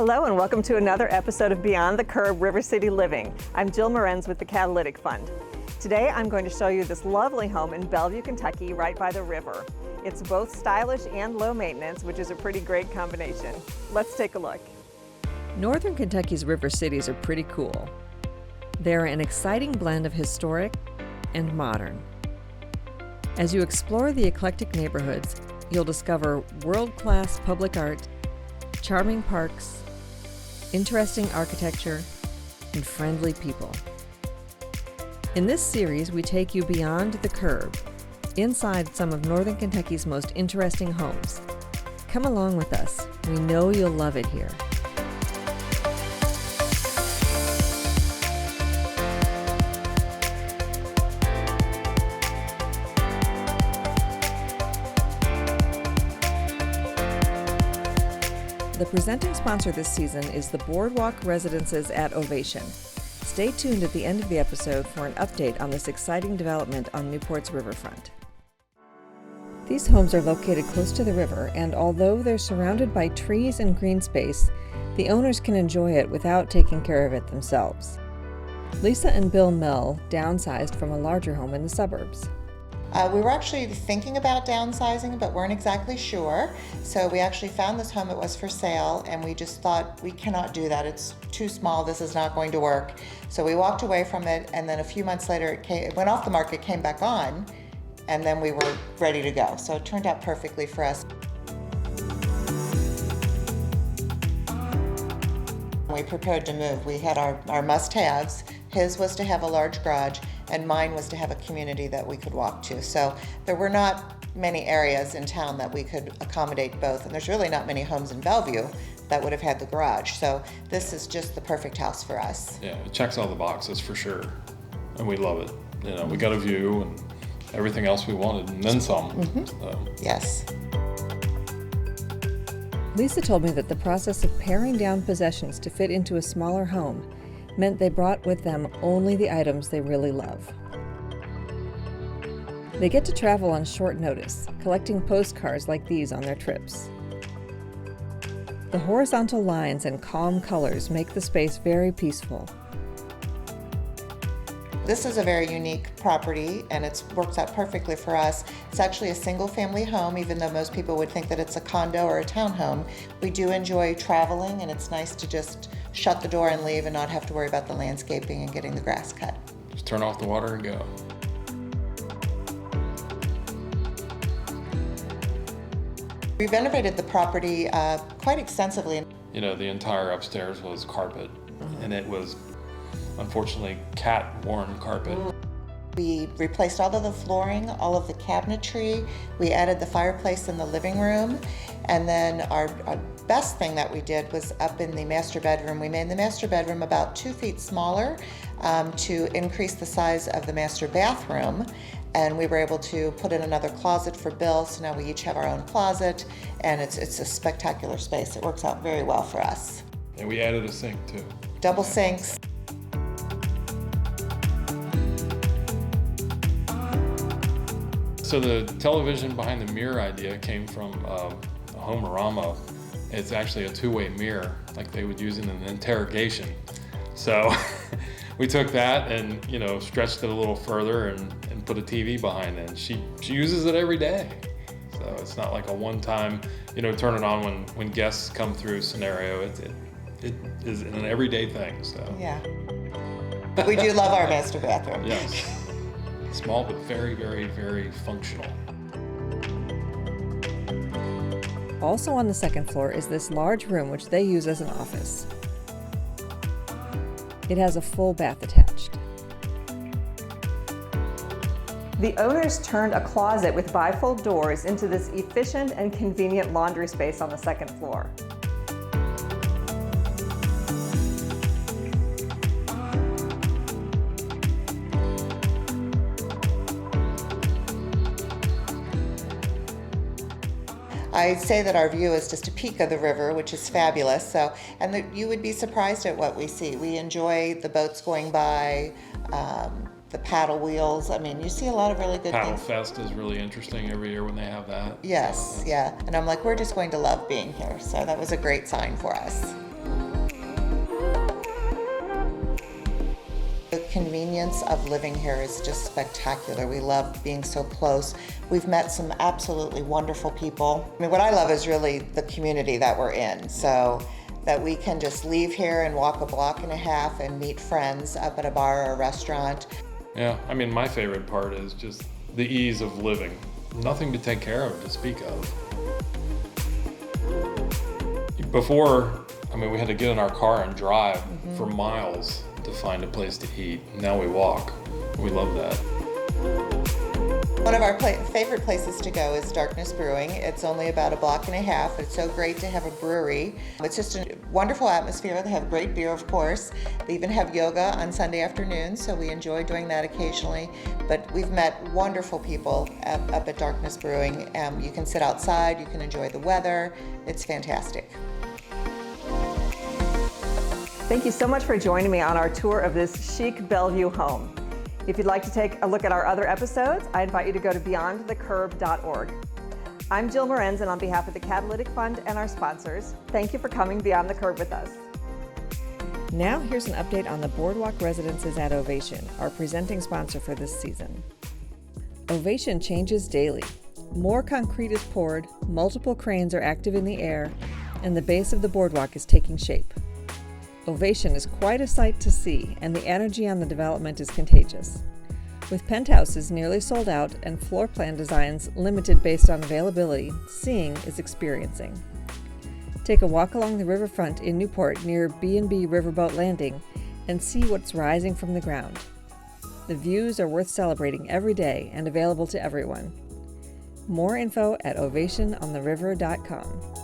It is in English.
Hello and welcome to another episode of Beyond the Curb River City Living. I'm Jill Morenz with the Catalytic Fund. Today I'm going to show you this lovely home in Bellevue, Kentucky, right by the river. It's both stylish and low maintenance, which is a pretty great combination. Let's take a look. Northern Kentucky's river cities are pretty cool. They're an exciting blend of historic and modern. As you explore the eclectic neighborhoods, you'll discover world-class public art, charming parks, interesting architecture, and friendly people. In this series, we take you beyond the curb, inside some of Northern Kentucky's most interesting homes. Come along with us. We know you'll love it here. The presenting sponsor this season is the Boardwalk Residences at Ovation. Stay tuned at the end of the episode for an update on this exciting development on Newport's riverfront. These homes are located close to the river, and although they're surrounded by trees and green space, the owners can enjoy it without taking care of it themselves. Lisa and Bill Mell downsized from a larger home in the suburbs. We were actually thinking about downsizing, but weren't exactly sure. So we actually found this home. It was for sale, and we just thought, we cannot do that. It's too small. This is not going to work. So we walked away from it, and then a few months later, it went off the market, came back on, and then we were ready to go. So it turned out perfectly for us. We prepared to move. We had our must-haves. His was to have a large garage, and mine was to have a community that we could walk to. So there were not many areas in town that we could accommodate both, and there's really not many homes in Bellevue that would have had the garage. So this is just the perfect house for us. Yeah, it checks all the boxes for sure, and we love it. You know, we got a view and everything else we wanted, and then some. Yes. Lisa told me that the process of paring down possessions to fit into a smaller home meant they brought with them only the items they really love. They get to travel on short notice, collecting postcards like these on their trips. The horizontal lines and calm colors make the space very peaceful. This is a very unique property, and it works out perfectly for us. It's actually a single-family home, even though most people would think that it's a condo or a townhome. We do enjoy traveling, and it's nice to just shut the door and leave and not have to worry about the landscaping and getting the grass cut. Just turn off the water and go. We renovated the property quite extensively. You know, the entire upstairs was carpet, and it was unfortunately cat-worn carpet. We replaced all of the flooring, all of the cabinetry. We added the fireplace in the living room. And then our best thing that we did was up in the master bedroom. We made the master bedroom about 2 feet smaller to increase the size of the master bathroom. And we were able to put in another closet for Bill, so now we each have our own closet, and it's a spectacular space. It works out very well for us. And we added a sink too. Double sinks. So the television behind the mirror idea came from a Homerama. It's actually a two-way mirror, like they would use in an interrogation. So we took that and, you know, stretched it a little further and put a TV behind it. She uses it every day. So it's not like a one-time, you know, turn it on when guests come through scenario. It is an everyday thing. So Yeah. We do love our master bathroom. yes. Small, but very, very, very functional. Also on the second floor is this large room which they use as an office. It has a full bath attached. The owners turned a closet with bifold doors into this efficient and convenient laundry space on the second floor. I'd say that our view is just a peek of the river, which is fabulous. So, and you would be surprised at what we see. We enjoy the boats going by, the paddle wheels. I mean, you see a lot of really good Paddle things. Fest is really interesting every year when they have that. Yes, yeah. And I'm like, we're just going to love being here. So that was a great sign for us. convenience of living here is just spectacular. We love being so close. We've met some absolutely wonderful people. I mean, what I love is really the community that we're in. So that we can just leave here and walk a block and a half and meet friends up at a bar or a restaurant. Yeah, I mean, my favorite part is just the ease of living. Nothing to take care of to speak of. Before, I mean, we had to get in our car and drive for miles to find a place to eat. Now we walk. We love that. One of our favorite places to go is Darkness Brewing. It's only about a block and a half. It's so great to have a brewery. It's just a wonderful atmosphere. They have great beer, of course. They even have yoga on Sunday afternoons, so we enjoy doing that occasionally. But we've met wonderful people up at Darkness Brewing. You can sit outside, you can enjoy the weather. It's fantastic. Thank you so much for joining me on our tour of this chic Bellevue home. If you'd like to take a look at our other episodes, I invite you to go to beyondthecurb.org. I'm Jill Morenz, and on behalf of the Catalytic Fund and our sponsors, thank you for coming Beyond the Curb with us. Now here's an update on the Boardwalk Residences at Ovation, our presenting sponsor for this season. Ovation changes daily. More concrete is poured, multiple cranes are active in the air, and the base of the boardwalk is taking shape. Ovation is quite a sight to see, and the energy on the development is contagious. With penthouses nearly sold out and floor plan designs limited based on availability, seeing is experiencing. Take a walk along the riverfront in Newport near B&B Riverboat Landing and see what's rising from the ground. The views are worth celebrating every day and available to everyone. More info at ovationontheriver.com.